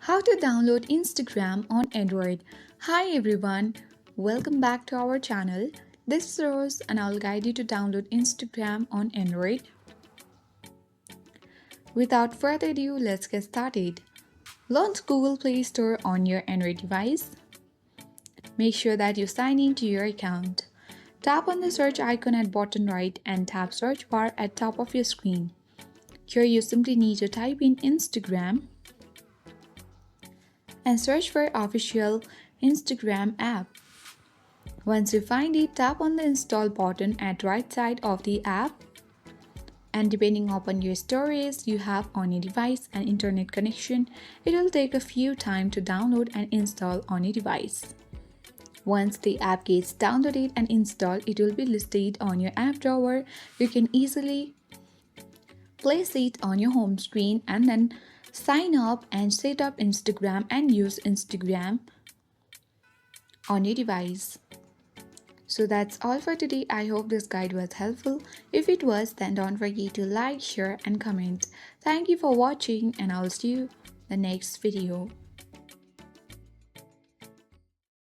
How to download Instagram on Android. Hi everyone, welcome back to our channel. This is Rose and I'll guide you to download Instagram on Android. Without further ado, let's get started. Launch Google Play Store on your Android device. Make sure that you sign in to your account. Tap on the search icon at bottom right and tap search bar at top of your screen. Here you simply need to type in Instagram and search for official Instagram app. Once you find it, tap on the install button at right side of the app, and depending upon your storage you have on your device and internet connection, it will take a few time to download and install on your device. Once the app gets downloaded and installed, it will be listed on your app drawer. You can easily place it on your home screen and then sign up and set up Instagram and use Instagram on your device. So that's all for today. I hope this guide was helpful. If it was, then don't forget to like, share and comment. Thank you for watching and I'll see you in the next video.